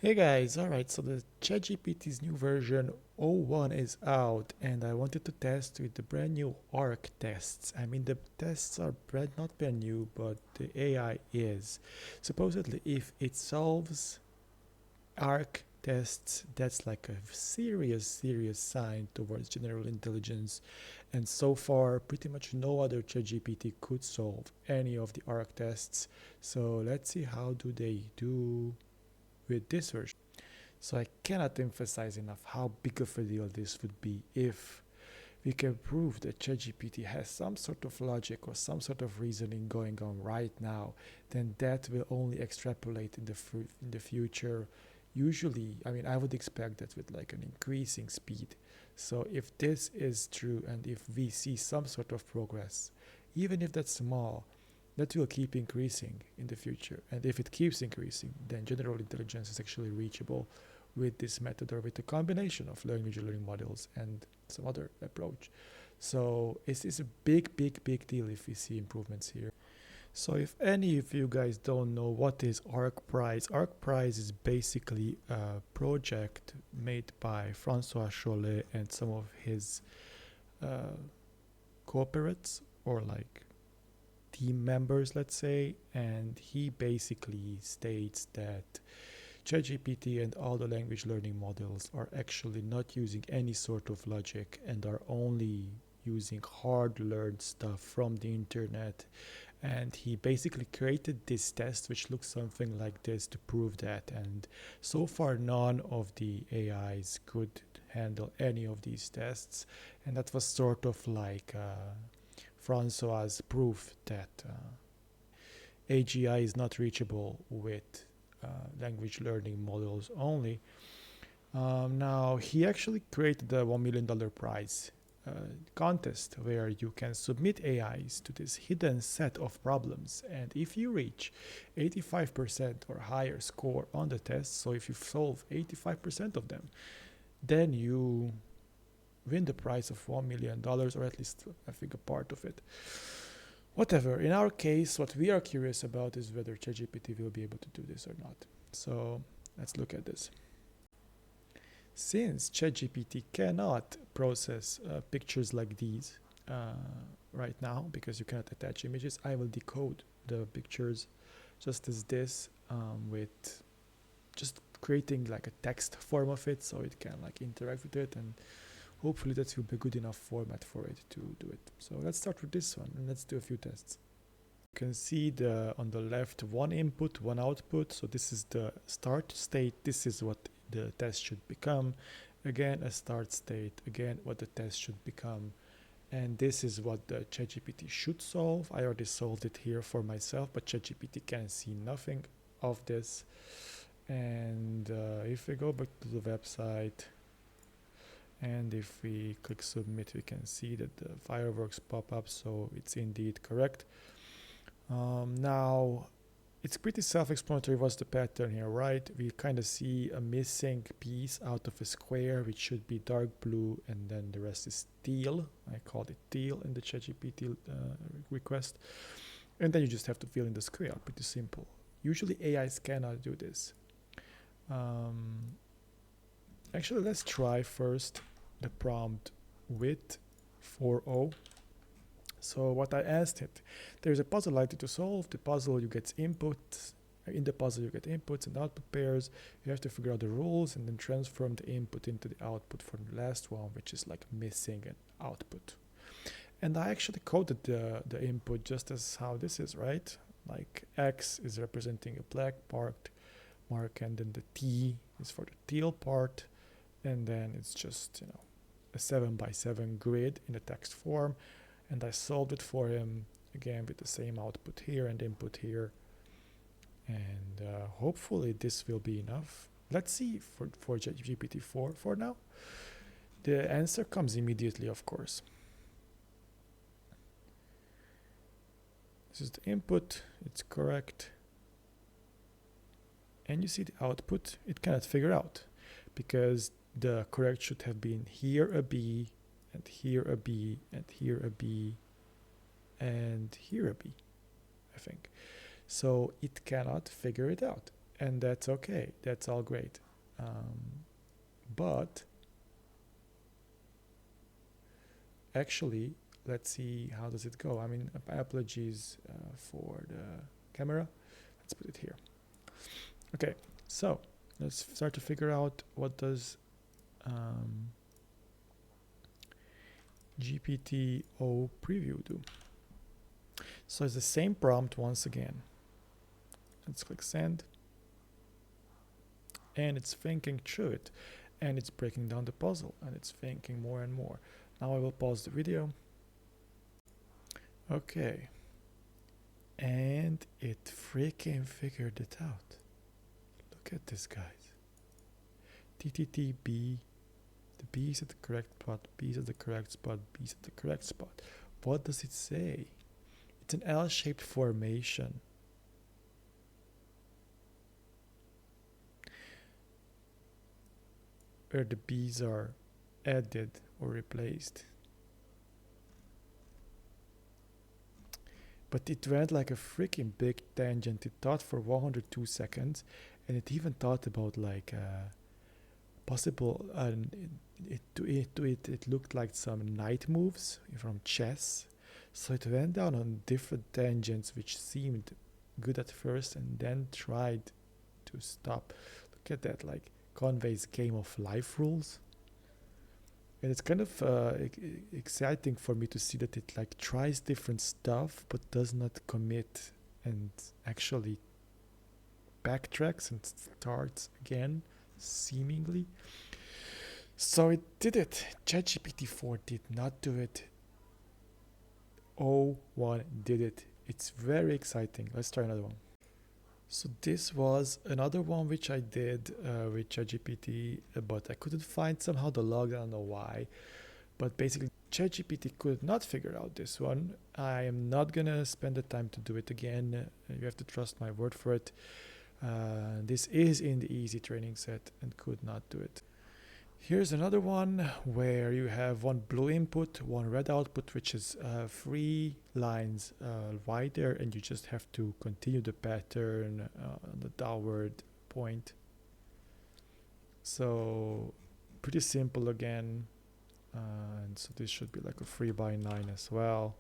Hey guys, alright, so the ChatGPT's new version 01 is out and I wanted to test with the brand new ARC tests. I mean, the tests are not brand new, but the AI is. Supposedly, if it solves ARC tests, that's like a serious sign towards general intelligence. And so far, pretty much no other ChatGPT could solve any of the ARC tests. So let's see how do they do with this version. So I cannot emphasize enough how big of a deal this would be if we can prove that ChatGPT has some sort of logic or some sort of reasoning going on right now. Then that will only extrapolate in the future. Usually, I mean, I would expect that with like an increasing speed. So if this is true and if we see some sort of progress, even if that's small, that will keep increasing in the future. And if it keeps increasing, then general intelligence is actually reachable with this method or with a combination of language learning models and some other approach. So it's a big deal if we see improvements here. So if any of you guys don't know what is Arc Prize is basically a project made by Francois Cholet and some of his uh, cooperates or like team members, let's say, and he basically states that ChatGPT and all the language learning models are actually not using any sort of logic and are only using hard learned stuff from the internet. And he basically created this test which looks something like this to prove that. And so far, none of the AIs could handle any of these tests. And that was sort of like Francois' proof that AGI is not reachable with language learning models only. Now, he actually created a $1 million prize contest where you can submit AIs to this hidden set of problems. And if you reach 85% or higher score on the test, so if you solve 85% of them, then you win the prize of $1 million, or at least I think a part of it. Whatever, in our case, what we are curious about is whether ChatGPT will be able to do this or not. So let's look at this. Since ChatGPT cannot process pictures like these right now, because you cannot attach images, I will decode the pictures just as this with just creating like a text form of it so it can like interact with it, and hopefully that will be a good enough format for it to do it. So let's start with this one and let's do a few tests. You can see on the left one input, one output. So this is the start state. This is what the test should become. Again, a start state. Again, what the test should become. And this is what the ChatGPT should solve. I already solved it here for myself, but ChatGPT can see nothing of this. And if we go back to the website, and if we click submit, we can see that the fireworks pop up, so it's indeed correct. Now, it's pretty self-explanatory what's the pattern here, right? We kind of see a missing piece out of a square, which should be dark blue, and then the rest is teal. I called it teal in the ChatGPT request. And then you just have to fill in the square, pretty simple. Usually AIs cannot do this. Actually, let's try first the prompt with 4.0. So what I asked it, there's a puzzle item to solve. The puzzle, you get inputs. In the puzzle, you get inputs and output pairs. You have to figure out the rules and then transform the input into the output for the last one, which is like missing an output. And I actually coded the input just as how this is, right? Like X is representing a black mark, and then the T is for the teal part. And then it's just, a 7x7 grid in a text form. And I solved it for him again with the same output here and input here. And hopefully this will be enough. Let's see for GPT-4 for now. The answer comes immediately, of course. This is the input, it's correct. And you see the output, it cannot figure out because the correct should have been here a B, and here a B, and here a B, and here a B, I think. So it cannot figure it out. and that's okay. That's all great. But actually, let's see how does it go. I mean, apologies for the camera. Let's put it here. Okay, so let's start to figure out what does GPT-O preview do. So it's the same prompt once again. Let's click send. And it's thinking through it. And it's breaking down the puzzle. And it's thinking more and more. Now I will pause the video. Okay. And it freaking figured it out. Look at this, guys. TTTB. The B is at the correct spot. B is at the correct spot. B is at the correct spot. What does it say? It's an L-shaped formation. Where the B's are added or replaced. But it went like a freaking big tangent. It thought for 102 seconds, and it even thought about like possible. It looked like some knight moves from chess. So it went down on different tangents, which seemed good at first, and then tried to stop. Look at that, like Conway's Game of Life rules. And it's kind of exciting for me to see that it like tries different stuff but does not commit and actually backtracks and starts again, seemingly. So it did it. ChatGPT 4 did not do it. O1 did it. It's very exciting. Let's try another one. So this was another one which I did with ChatGPT, but I couldn't find somehow the log. I don't know why. But basically, ChatGPT could not figure out this one. I am not gonna spend the time to do it again. You have to trust my word for it. This is in the easy training set and could not do it. Here's another one where you have one blue input, one red output, which is 3 lines wider, and you just have to continue the pattern on the downward point. So pretty simple again. And so this should be like a 3x9 as well.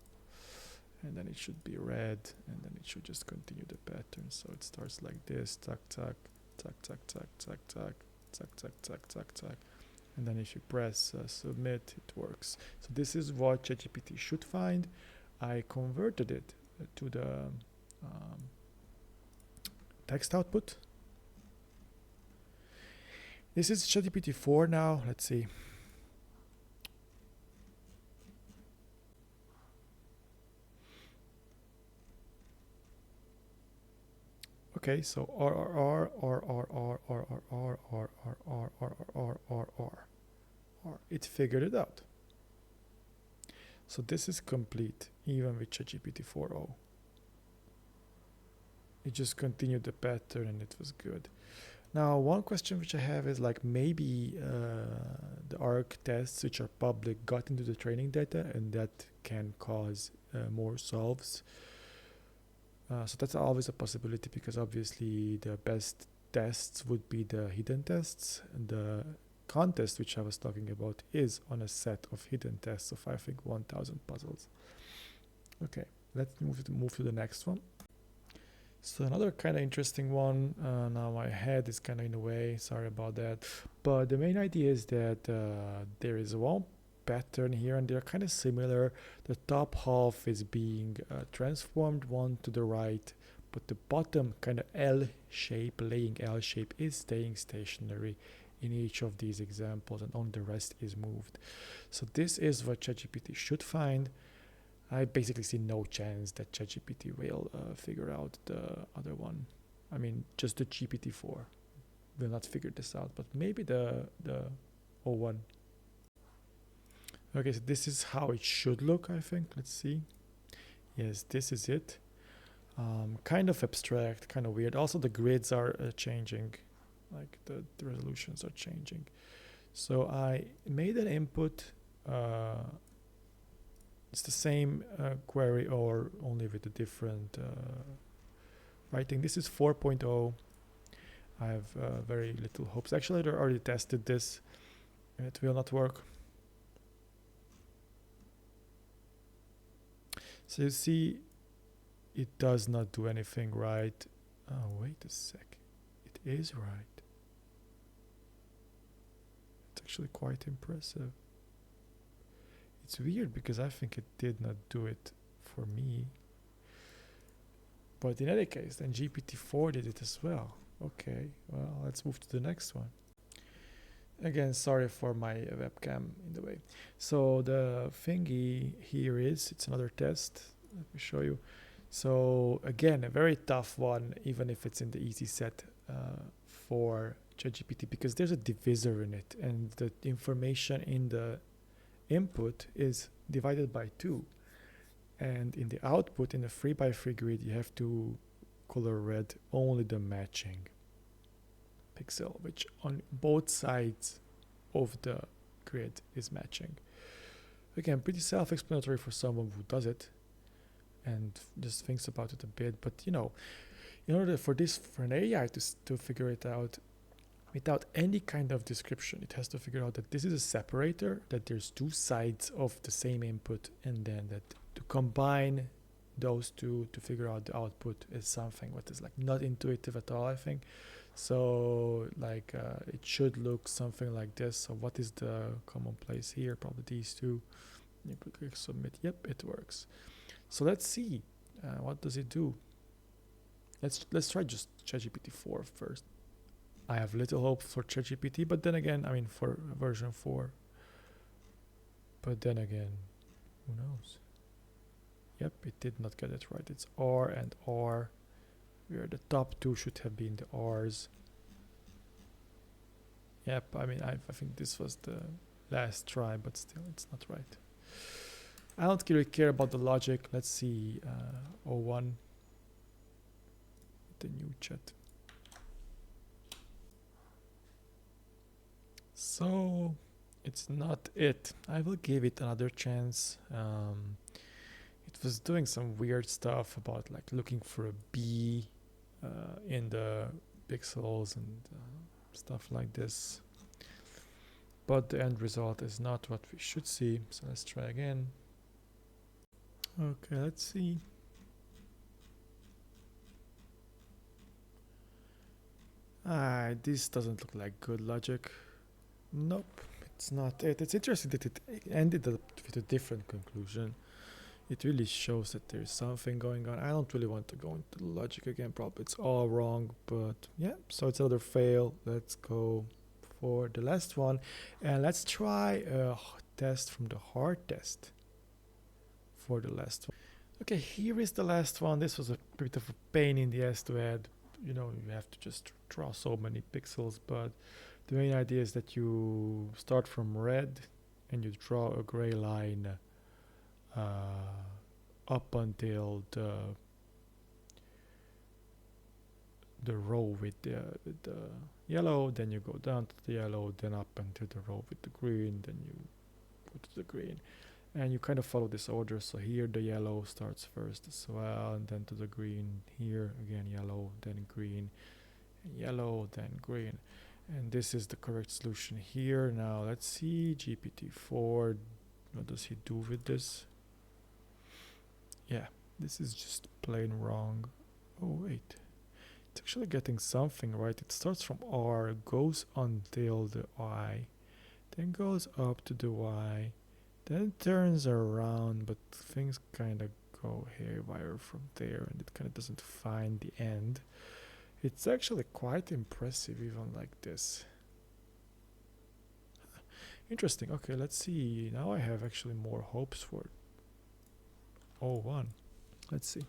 And then it should be red, and then it should just continue the pattern. So it starts like this, tuck, tuck, tuck, tuck, tuck, tuck, tuck, tuck, tuck, tuck, tuck, tuck. And then if you press submit, it works. So this is what ChatGPT should find. I converted it to the text output. This is ChatGPT 4 now. Let's see. Okay, so R. It figured it out. So this is complete, even with ChatGPT 4.0. It just continued the pattern and it was good. Now, one question which I have is like maybe the ARC tests, which are public, got into the training data, and that can cause more solves. So that's always a possibility, because obviously the best tests would be the hidden tests. And the contest which I was talking about is on a set of hidden tests of I think 1000 puzzles. Okay, let's move to the next one. So another kind of interesting one. Now my head is kind of in the way, sorry about that. But the main idea is that there is one pattern here, and they're kind of similar. The top half is being transformed one to the right, but the bottom kind of L shape, laying L shape, is staying stationary in each of these examples, and only the rest is moved. So this is what ChatGPT should find. I basically see no chance that ChatGPT will figure out the other one. I mean, just the GPT-4 will not figure this out, but maybe the O1. Okay, so this is how it should look, I think. Let's see. Yes, this is it. Kind of abstract, kind of weird. Also, the grids are changing. Like the resolutions are changing. So I made an input. It's the same query, or only with a different writing. This is 4.0. I have very little hopes. Actually, I already tested this. It will not work. So you see, it does not do anything right. Oh, wait a sec. It is right. It's actually quite impressive. It's weird because I think it did not do it for me. But in any case, then GPT-4 did it as well. Okay, well, let's move to the next one. Again, sorry for my webcam in the way. So the thingy here is, it's another test. Let me show you. So again, a very tough one, even if it's in the easy set for ChatGPT, because there's a divisor in it, and the information in the input is divided by 2. And in the output, in the 3x3 grid, you have to color red only the matching pixel, which on both sides of the grid is matching. Again, pretty self-explanatory for someone who does it and just thinks about it a bit. But in order for an AI to figure it out without any kind of description, it has to figure out that this is a separator, that there's 2 sides of the same input, and then that to combine those 2 to figure out the output is something what is like not intuitive at all, I think. So like it should look something like this. So what is the common place here? Probably these 2. You click submit. Yep, it works. So let's see what does it do. Let's try just ChatGPT 4 first. I have little hope for ChatGPT, but then again, I mean for version 4. But then again, who knows? Yep, it did not get it right. It's R and R, where the top 2 should have been the R's. Yep, I mean, I think this was the last try, but still, it's not right. I don't really care about the logic. Let's see, O1, the new chat. So it's not it. I will give it another chance. It was doing some weird stuff about like looking for a B in the pixels and stuff like this. But the end result is not what we should see. So let's try again. Okay, let's see. This doesn't look like good logic. Nope, it's not it. It's interesting that it ended up with a different conclusion. It really shows that there's something going on. I don't really want to go into the logic again. Probably it's all wrong, but yeah, so it's another fail. Let's go for the last one, and let's try a test from the hard test for the last one. Okay, here is the last one. This was a bit of a pain in the ass to add. You have to just draw so many pixels, but the main idea is that you start from red and you draw a gray line up until the row with the yellow, then you go down to the yellow, then up until the row with the green, then you go to the green, and you kind of follow this order. So here the yellow starts first as well, and then to the green. Here again yellow, then green, and yellow, then green. And this is the correct solution here. Now let's see GPT-4. What does he do with this? Yeah, this is just plain wrong. Oh wait, it's actually getting something right. It starts from R, goes until the I, then goes up to the Y, then turns around, but things kind of go haywire from there, and it kind of doesn't find the end. It's actually quite impressive even like this. Interesting. Okay, let's see. Now I have actually more hopes for O1. Let's see.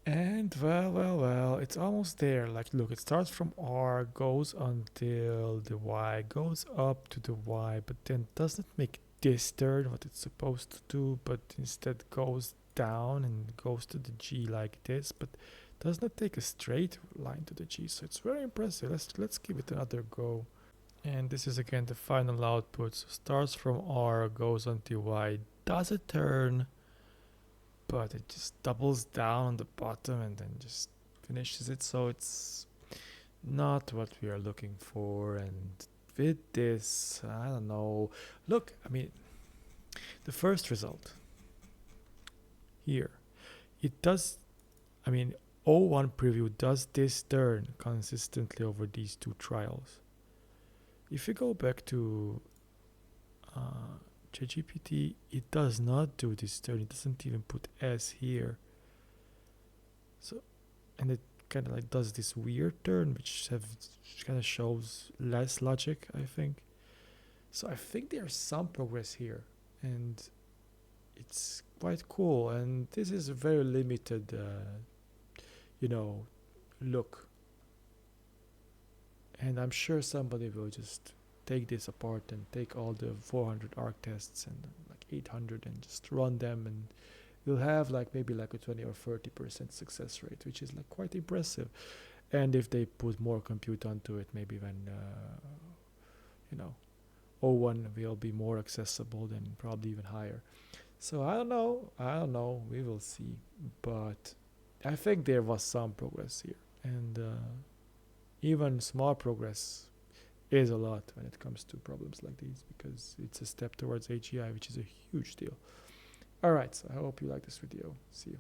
And well, it's almost there. Like, look, it starts from R, goes until the Y, goes up to the Y, but then doesn't make this turn what it's supposed to do, but instead goes down and goes to the G like this, but does not take a straight line to the G. So it's very impressive. Let's give it another go. And this is again the final output. So starts from R, goes until Y, does a turn, but it just doubles down on the bottom and then just finishes it, so it's not what we are looking for. And with this, I don't know. Look, I mean, the first result here, it does, I mean, O1 preview does this turn consistently over these two trials. If you go back to ChatGPT, it does not do this turn. It doesn't even put S here. So, and it kind of like does this weird turn, which kind of shows less logic, I think. So I think there's some progress here, and it's quite cool. And this is a very limited, look. And I'm sure somebody will just take this apart and take all the 400 arc tests and like 800 and just run them, and you'll have like maybe like a 20 or 30% success rate, which is like quite impressive. And if they put more compute onto it, maybe when O1 will be more accessible, then probably even higher. So I don't know, we will see. But I think there was some progress here, and even small progress is a lot when it comes to problems like these, because it's a step towards AGI, which is a huge deal. Alright, so I hope you like this video. See you.